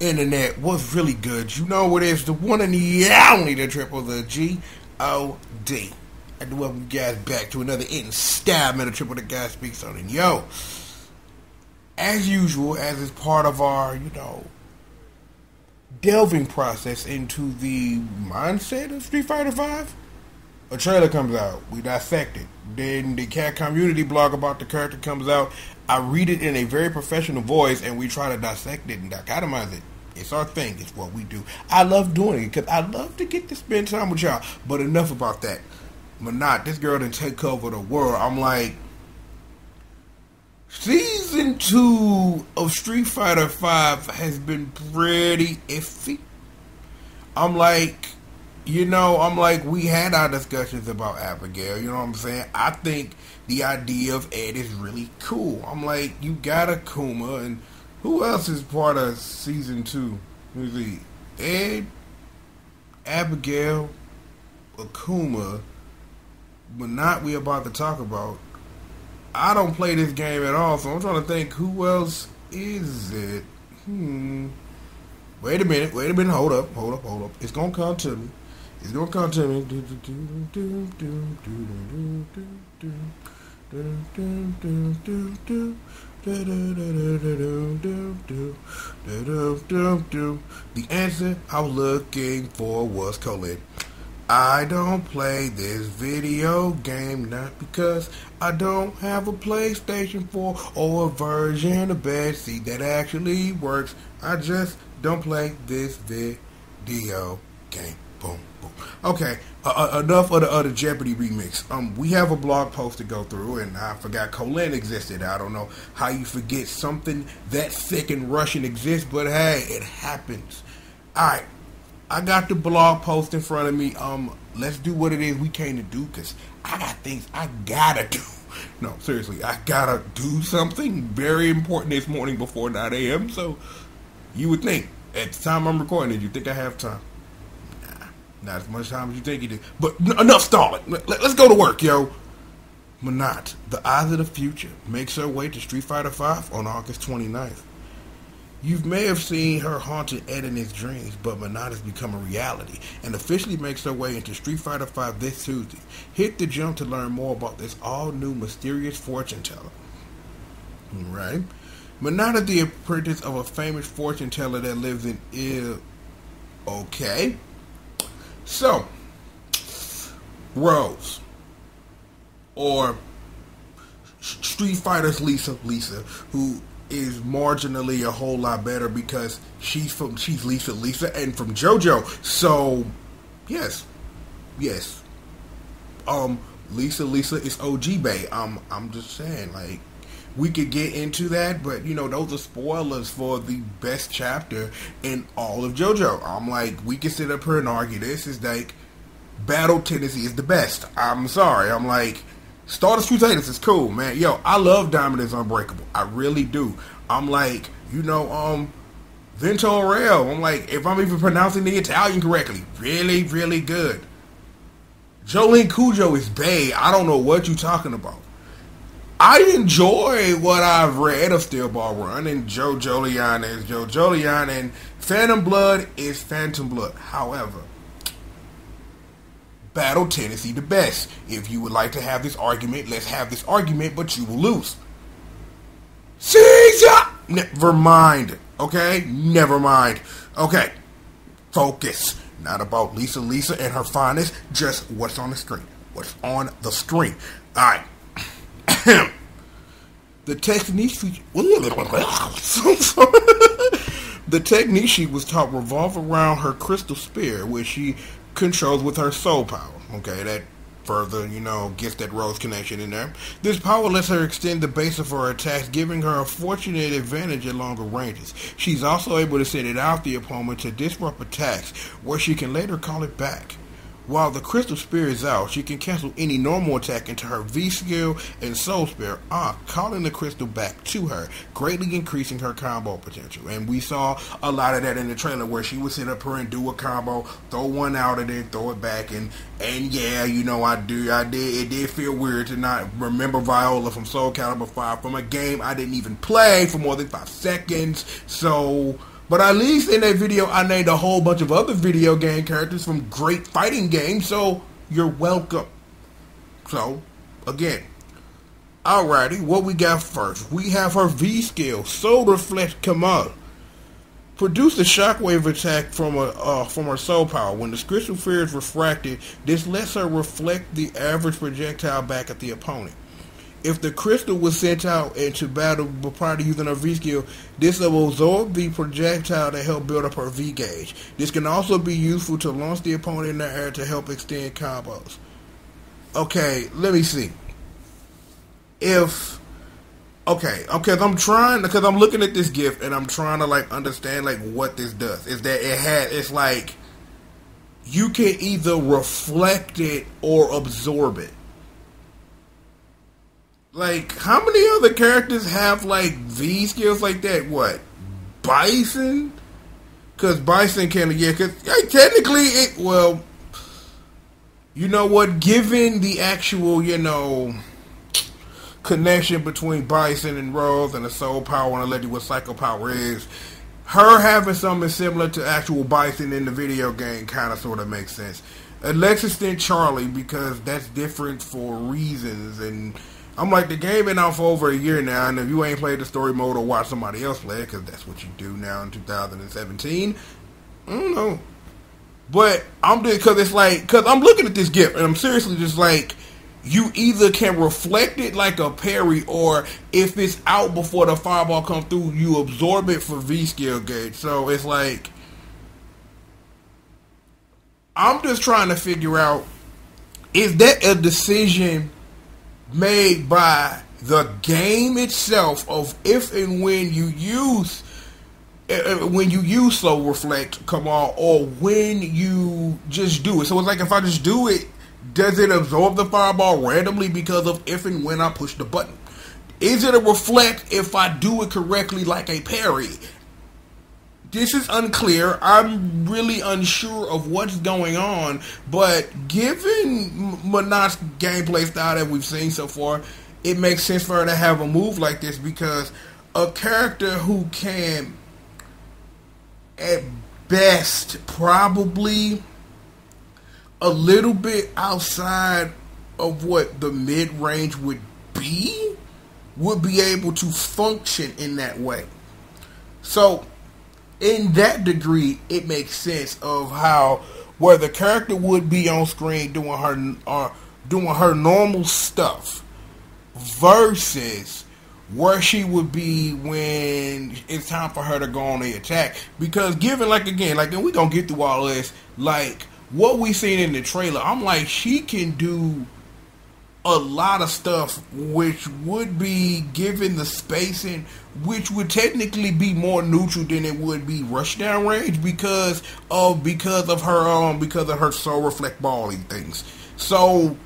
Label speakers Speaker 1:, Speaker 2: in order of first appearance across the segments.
Speaker 1: internet was really good. You know what it is? The one and the only, the triple, the G.O.D. I do welcome you guys back to another installment triple the guy speaks on. And yo, as usual, as is part of our, delving process into the mindset of Street Fighter V, a trailer comes out. We dissect it. Then the cat community blog about the character comes out. I read it in a very professional voice, and we try to dissect it and dichotomize it. It's our thing. It's what we do. I love doing it because I love to get to spend time with y'all. But enough about that. Menat, this girl didn't take over the world. I'm like, Season 2 of Street Fighter V has been pretty iffy. I'm like, we had our discussions about Abigail, you know what I'm saying? I think the idea of Ed is really cool. I'm like, you got Akuma, and who else is part of Season 2? Who's he? Ed, Abigail, Akuma, but not we about to talk about. I don't play this game at all, so I'm trying to think who else is it? Wait a minute, hold up. It's gonna come to me. The answer I was looking for was Colin. I don't play this video game not because I don't have a PlayStation 4 or a version of Betsy that actually works. I just don't play this video game. Boom, boom. Okay, enough of the other Jeopardy remix. We have a blog post to go through, and I forgot Colin existed. I don't know how you forget something that thick and Russian exists, but hey, it happens. Alright. I got the blog post in front of me. Let's do what it is we came to do, because I got things I gotta do. No, seriously, I gotta do something very important this morning before 9 a.m. So, you would think, at the time I'm recording it, you think I have time. Nah, not as much time as you think you do. But enough stalling. Let's go to work, yo. Menat, the Eyes of the Future, makes her way to Street Fighter V on August 29th. You may have seen her haunting Ed in his dreams, but Menat has become a reality and officially makes her way into Street Fighter V this Tuesday. Hit the jump to learn more about this all-new mysterious fortune teller. Right? Menat is the apprentice of a famous fortune teller that lives in Okay. So, Rose, or Street Fighter's Lisa, who is marginally a whole lot better because she's Lisa and from JoJo. So yes. Lisa is OG Bay. I'm just saying, like, we could get into that, but those are spoilers for the best chapter in all of JoJo. I'm like, we can sit up here and argue this is like Battle Tennessee is the best. I'm sorry. I'm like, Stardust Crusaders is cool, man. Yo, I love Diamond is Unbreakable. I really do. I'm like, Vento Rail. I'm like, if I'm even pronouncing the Italian correctly, really, really good. Jolene Cujo is bae. I don't know what you're talking about. I enjoy what I've read of Steel Ball Run, and Joe Jolian is Joe Jolian, and Phantom Blood is Phantom Blood. However, Battle Tennessee the best. If you would like to have this argument, let's have this argument, but you will lose. Caesar! Never mind. Okay? Never mind. Okay. Focus. Not about Lisa and her finest, just what's on the screen. What's on the screen. Alright. The technique she was taught revolve around her crystal spear, which she controls with her soul power. Okay, that further, gets that Rose connection in there. This power lets her extend the base of her attacks, giving her a fortunate advantage at longer ranges. She's also able to send it out the opponent to disrupt attacks, where she can later call it back. While the crystal spear is out, she can cancel any normal attack into her V skill and soul spear, calling the crystal back to her, greatly increasing her combo potential. And we saw a lot of that in the trailer, where she would sit up here and do a combo, throw one out and then throw it back, and yeah, I did. It did feel weird to not remember Viola from Soul Calibur 5 from a game I didn't even play for more than 5 seconds. So But at least in that video, I named a whole bunch of other video game characters from great fighting games, so you're welcome. So, again, alrighty, what we got first? We have her V skill, Soul Reflect Kamal. Produce a shockwave attack from her soul power. When the crystal sphere is refracted, this lets her reflect the average projectile back at the opponent. If the crystal was sent out into battle prior to using her V skill, this will absorb the projectile to help build up her V gauge. This can also be useful to launch the opponent in the air to help extend combos. Okay, let me see. Because I'm looking at this GIF and I'm trying to like understand like what this does. Is that it's like you can either reflect it or absorb it. Like, how many other characters have like V skills like that? What? Bison? Because Bison can, technically you know what? Given the actual, connection between Bison and Rose and the soul power, and I'll let you what psycho power is, her having something similar to actual Bison in the video game kind of sort of makes sense. Alexis then Charlie, because that's different for reasons, and I'm like, the game been out for over a year now, and if you ain't played the story mode or watch somebody else play it, because that's what you do now in 2017, I don't know. But I'm just, because I'm looking at this GIF, and I'm seriously just like, you either can reflect it like a parry, or if it's out before the fireball comes through, you absorb it for V skill gauge. So it's like, I'm just trying to figure out, is that a decision made by the game itself of if and when you use Soul Reflect, come on, or when you just do it? So it's like, if I just do it, does it absorb the fireball randomly because of if and when I push the button? Is it a reflect if I do it correctly like a parry? This is unclear. I'm really unsure of what's going on, but given Menat's gameplay style that we've seen so far, it makes sense for her to have a move like this, because a character who can, at best, probably a little bit outside of what the mid-range would be able to function in that way. So, in that degree, it makes sense of how where the character would be on screen doing her normal stuff versus where she would be when it's time for her to go on the attack. Because given, and we're gonna get through all this, like what we seen in the trailer, I'm like, she can do a lot of stuff, which would be, given the spacing, which would technically be more neutral than it would be rushdown range because of her soul reflect balling things. So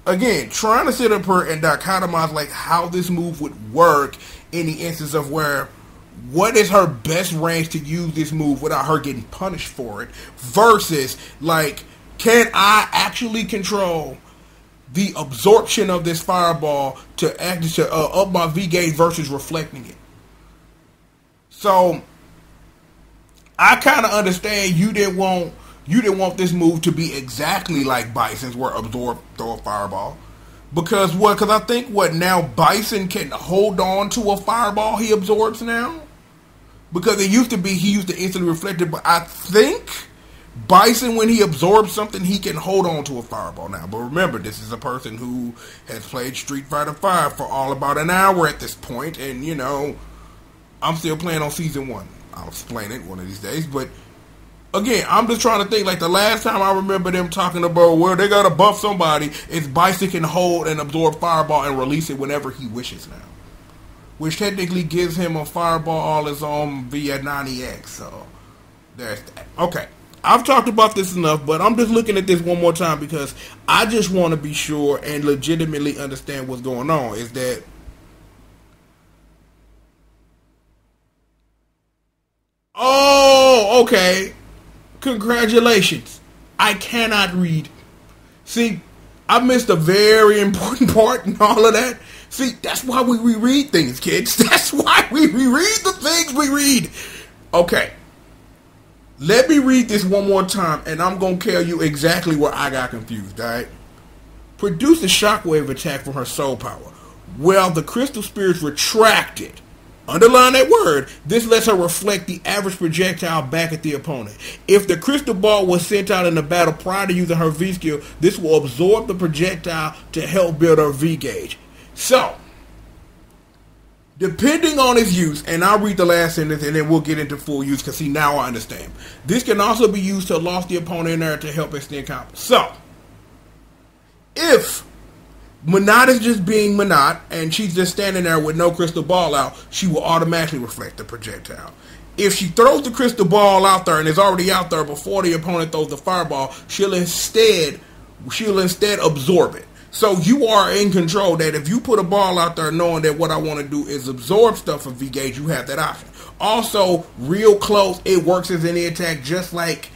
Speaker 1: again, trying to sit up here and dichotomize like how this move would work in the instance of where, what is her best range to use this move without her getting punished for it, versus like, can I actually control the absorption of this fireball to up my V gauge versus reflecting it? So I kind of understand you didn't want this move to be exactly like Bison's, where absorb, throw a fireball, because I think now Bison can hold on to a fireball he absorbs now, because it used to be he used to instantly reflect it, but I think Bison, when he absorbs something, he can hold on to a fireball now. But remember, this is a person who has played Street Fighter V for all about an hour at this point, and I'm still playing on Season 1. I'll explain it one of these days, but again, I'm just trying to think, like the last time I remember them talking about where they gotta buff somebody, is Bison can hold and absorb fireball and release it whenever he wishes now, which technically gives him a fireball all his own via 90X, so there's that. Okay. I've talked about this enough, but I'm just looking at this one more time because I just want to be sure and legitimately understand what's going on. Is that, oh, okay, congratulations. I cannot read. See, I missed a very important part in all of that. See, that's why we reread things, kids. That's why we reread the things we read. Okay. Let me read this one more time, and I'm going to tell you exactly where I got confused, alright? Produce a shockwave attack from her soul power. Well, the crystal spirits retracted. Underline that word. This lets her reflect the average projectile back at the opponent. If the crystal ball was sent out in the battle prior to using her V skill, this will absorb the projectile to help build her V gauge. So, depending on its use, and I'll read the last sentence and then we'll get into full use because see, now I understand. This can also be used to lost the opponent in there to help extend combat. So, if Menat is just being Menat, and she's just standing there with no crystal ball out, she will automatically reflect the projectile. If she throws the crystal ball out there and is already out there before the opponent throws the fireball, she'll instead absorb it. So you are in control that if you put a ball out there knowing that what I want to do is absorb stuff from V-Gauge, you have that option. Also, real close, it works as any attack just like...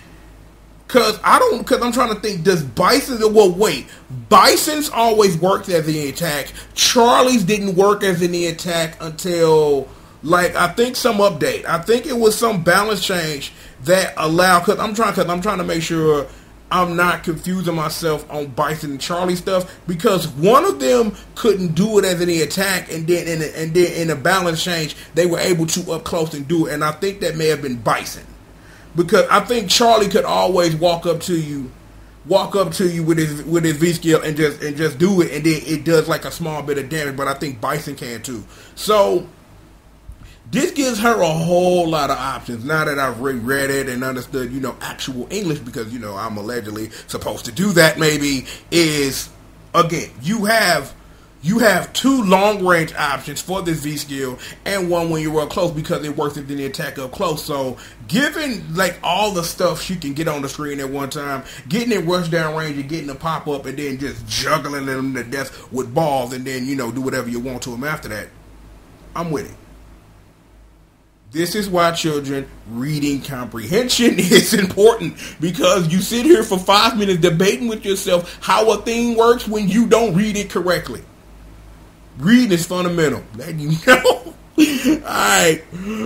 Speaker 1: Because I'm trying to think, does Bison's... Well, wait. Bison's always worked as any attack. Charlie's didn't work as any attack until, like, I think some update. I think it was some balance change that allowed... Because I'm trying to make sure I'm not confusing myself on Bison and Charlie stuff. Because one of them couldn't do it as any attack, and then in a balance change, they were able to up close and do it. And I think that may have been Bison. Because I think Charlie could always walk up to you with his V skill and just do it, and then it does like a small bit of damage. But I think Bison can too. So this gives her a whole lot of options. Now that I've read it and understood, actual English, because I'm allegedly supposed to do that. Maybe is again you have two long-range options for this V-skill and one when you're up close because it works in the attack up close. So, given, like, all the stuff she can get on the screen at one time, getting in rush down range and getting a pop-up and then just juggling them to death with balls and then, do whatever you want to them after that, I'm with it. This is why, children, reading comprehension is important, because you sit here for 5 minutes debating with yourself how a thing works when you don't read it correctly. Reading is fundamental. Letting you know. Alright.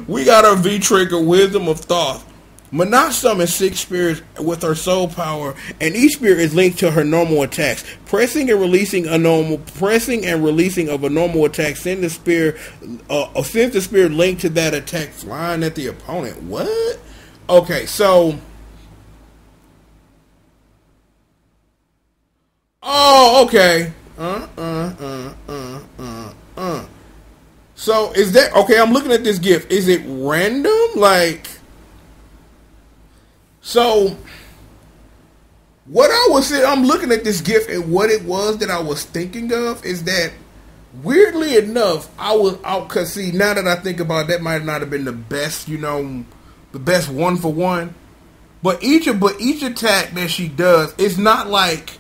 Speaker 1: We got our V-Trigger, Wisdom of Thought. Menat summons 6 spirits with her soul power, and each spirit is linked to her normal attacks. Pressing and releasing of a normal attack sends the spirit linked to that attack flying at the opponent. What? Okay, so... Oh, okay. So is that okay? I'm looking at this GIF. Is it random? Like, so what I was saying, I'm looking at this GIF, and what it was that I was thinking of is that, weirdly enough, cause see, now that I think about it, that might not have been the best, the best one for one. But each attack that she does is not like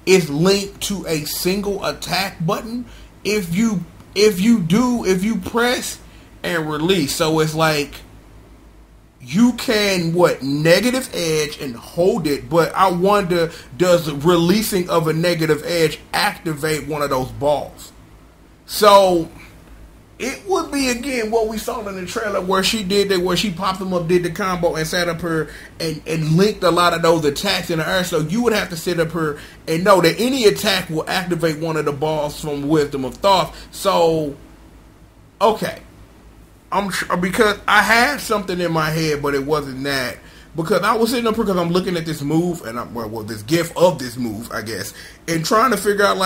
Speaker 1: it's linked to a single attack button. If you press and release, so it's like you can negative edge and hold it, but I wonder, does releasing of a negative edge activate one of those balls? So it would be again what we saw in the trailer where she did that, where she popped them up, did the combo, and sat up her and linked a lot of those attacks in the air. So you would have to sit up her and know that any attack will activate one of the balls from Wisdom of Thought. So, okay, because I had something in my head, but it wasn't that. Because I was sitting up here because I'm looking at this move and this GIF of this move, I guess, and trying to figure out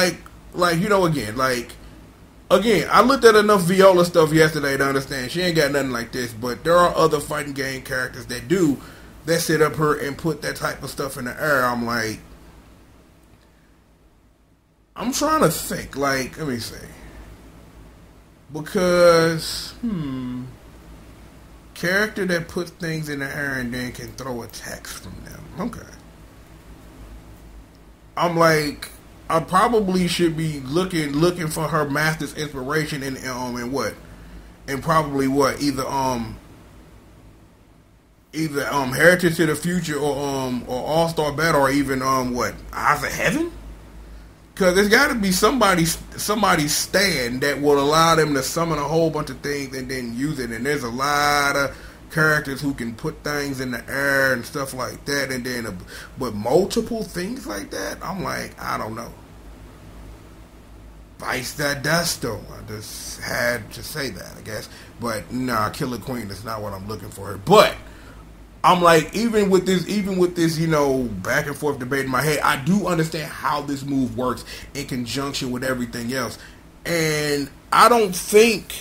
Speaker 1: Again, I looked at enough Viola stuff yesterday to understand she ain't got nothing like this, but there are other fighting game characters that sit up her and put that type of stuff in the air. I'm like, I'm trying to think, let me see. Because, character that puts things in the air and then can throw attacks from them. Okay. I'm like, I probably should be looking for her master's inspiration in probably either Heritage to the Future or All-Star Battle, or even Eyes of Heaven, because there's got to be somebody's stand that will allow them to summon a whole bunch of things and then use it. And there's a lot of, characters who can put things in the air and stuff like that, and then but multiple things like that, I'm like, I don't know. Vice that Dusto. I just had to say that, I guess. But nah, Killer Queen is not what I'm looking for here. But I'm like, even with this, back and forth debate in my head, I do understand how this move works in conjunction with everything else. And I don't think,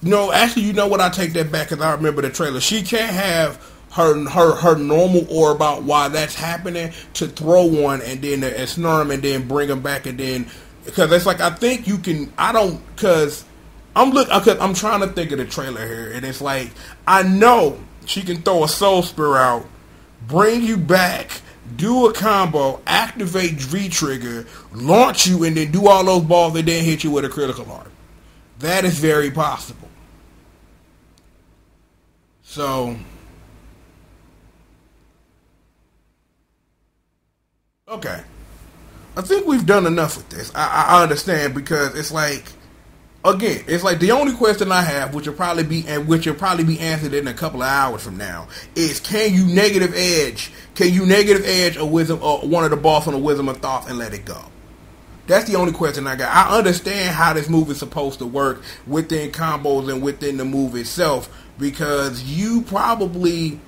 Speaker 1: no, actually, you know what? I take that back because I remember the trailer. She can't have her normal aura about why that's happening to throw one and then snare them and then bring them back and then, because it's like, I think you can, I don't, because I'm trying to think of the trailer here, and it's like, I know she can throw a soul spear out, bring you back, do a combo, activate V-trigger, launch you, and then do all those balls and then hit you with a critical art. That is very possible. So, okay. I think we've done enough with this. I understand, because it's like, again, it's like the only question I have, which will probably be answered in a couple of hours from now, is can you negative edge a wisdom or one of the boss on a wisdom of thought and let it go? That's the only question I got. I understand how this move is supposed to work within combos and within the move itself, because you probably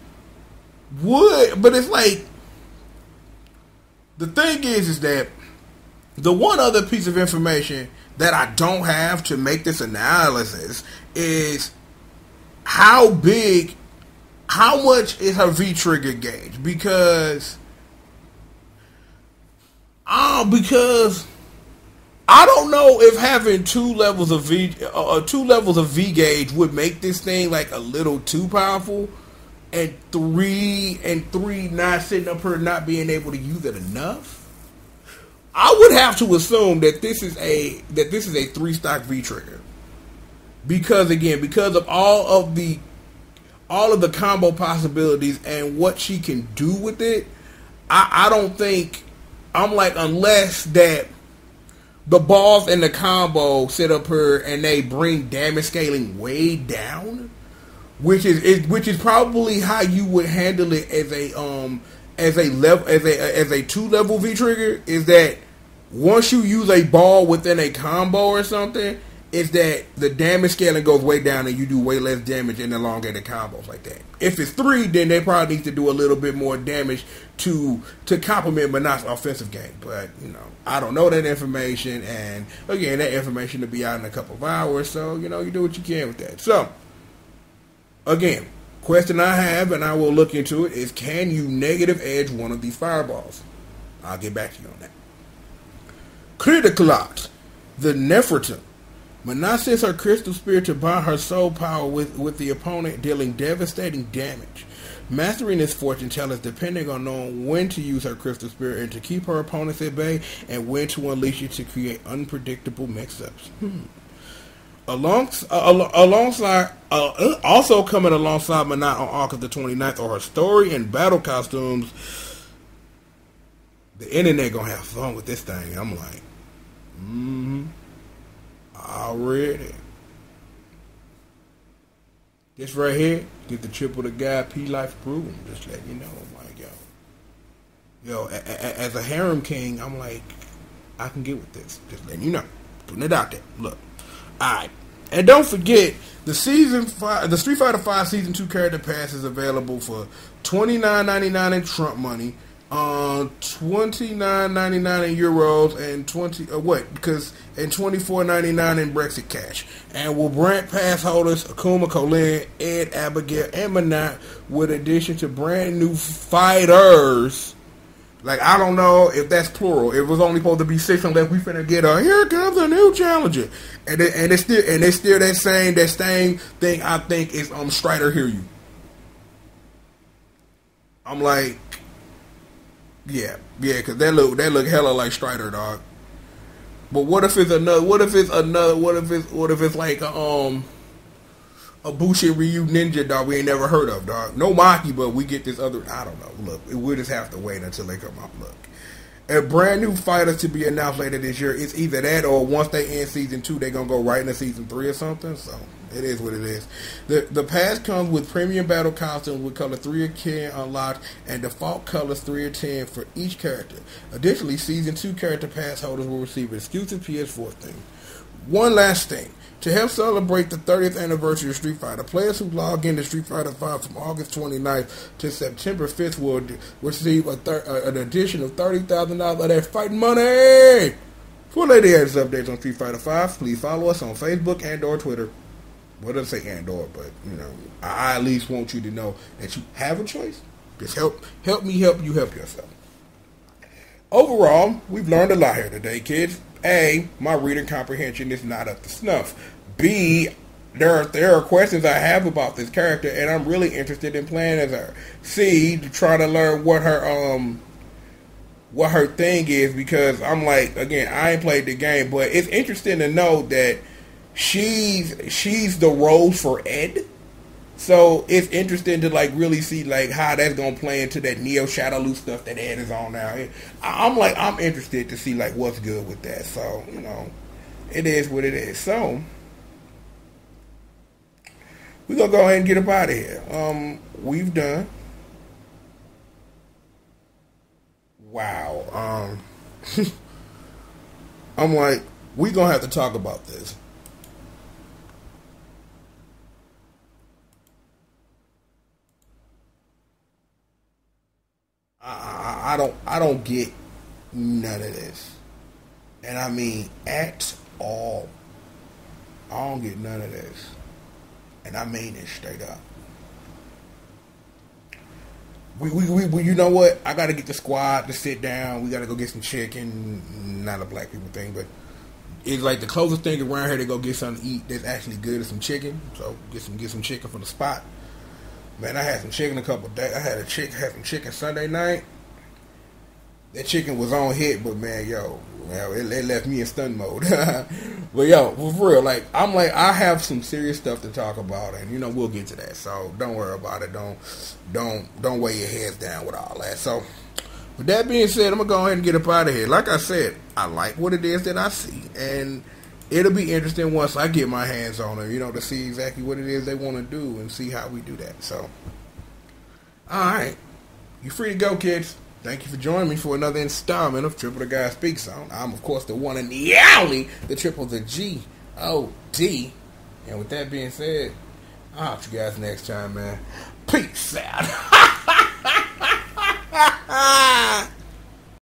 Speaker 1: would, but it's like, the thing is that the one other piece of information that I don't have to make this analysis is how much is her V-trigger gauge, because I don't know if having two levels of V gauge would make this thing like a little too powerful, and three not sitting up here not being able to use it enough. I would have to assume that this is a 3-stock V trigger, because of all of the combo possibilities and what she can do with it. I don't think, I'm like, unless that the balls in the combo sit up here and they bring damage scaling way down, which is probably how you would handle it as a 2-level V trigger, is that once you use a ball within a combo or something, is that the damage scaling goes way down and you do way less damage in elongated combos like that. If it's 3, then they probably need to do a little bit more damage to complement Menat's offensive game. But, I don't know that information, and again, that information will be out in a couple of hours, so, you do what you can with that. So, again, question I have, and I will look into it, is can you negative edge one of these fireballs? I'll get back to you on that. Critical Art, the Nefertum. Menat sends her crystal spear to bind her soul power with the opponent, dealing devastating damage. Mastering this fortune teller is depending on knowing when to use her crystal spear and to keep her opponents at bay, and when to unleash it to create unpredictable mix-ups. Also coming alongside Menat on August the 29th are her story and battle costumes. The internet gonna have fun with this thing. I'm like, already. This right here, get the triple the guy P Life proven. Just letting you know, I'm like, yo, as a harem king, I'm like, I can get with this. Just letting you know, putting it out there. Look, all right, and don't forget the Street Fighter V Season 2 character pass is available for $29.99 in Trump money, $29.99 in euros, and $24.99 in Brexit cash, and will grant pass holders Akuma, Colin, Ed, Abigail, and Menat, with addition to brand new fighters. Like, I don't know if that's plural. It was only supposed to be 6 unless we finna get here comes a new challenger, and it's still that same thing. I think is Strider Hear You. I'm like, yeah, because that look hella like Strider, dog. But what if it's like a Bushi Ryu ninja, dog, we ain't never heard of, dog. No Maki, but we get this other, I don't know. Look, we'll just have to wait until they come out. Look, a brand new fighters to be announced later this year. It's either that or once they end Season 2, they're going to go right into Season 3 or something. So, It is what it is. The pass comes with premium battle costumes with color 3 of 10 unlocked and default colors 3 of 10 for each character. Additionally, Season 2 character pass holders will receive an exclusive PS4 thing. One last thing. To help celebrate the 30th anniversary of Street Fighter, players who log into Street Fighter V from August 29th to September 5th will receive an addition of $30,000 of that fighting money. For latest updates on Street Fighter V, please follow us on Facebook and or Twitter. Well, it doesn't say and or, but, you know, I at least want you to know that you have a choice. Just help me help you help yourself. Overall, we've learned a lot here today, kids. A, my reading comprehension is not up to snuff. B, there are questions I have about this character, and I'm really interested in playing as her. C, to try to learn what her thing is, because I'm like, again, I ain't played the game, but it's interesting to know that she's the Rose for Ed. So it's interesting to like really see like how that's gonna play into that Neo Shadowloo stuff that Ed is on now. I'm interested to see like what's good with that. So, you know, it is what it is. So we're gonna go ahead and get up out of here. We've done. Wow. I'm like, we're gonna have to talk about this. I don't get none of this. And I mean at all. I don't get none of this. And I mean it straight up. We you know what? I gotta get the squad to sit down. We gotta go get some chicken. Not a black people thing, but it's like the closest thing around here to go get something to eat that's actually good is some chicken. So get some chicken from the spot. Man, I had some chicken a couple of days. I had some chicken Sunday night. That chicken was on hit, but man, it left me in stun mode. But for real, like I have some serious stuff to talk about, and you know we'll get to that. So don't worry about it. Don't weigh your heads down with all that. So with that being said, I'm gonna go ahead and get up out of here. Like I said, I like what it is that I see, and it'll be interesting once I get my hands on it, you know, to see exactly what it is they want to do and see how we do that. So, all right, you free to go, kids. Thank you for joining me for another installment of Triple the Guy Speaks On. I'm, of course, the one and the only, the triple, the G.O.D. And with that being said, I'll talk to you guys next time, man. Peace out.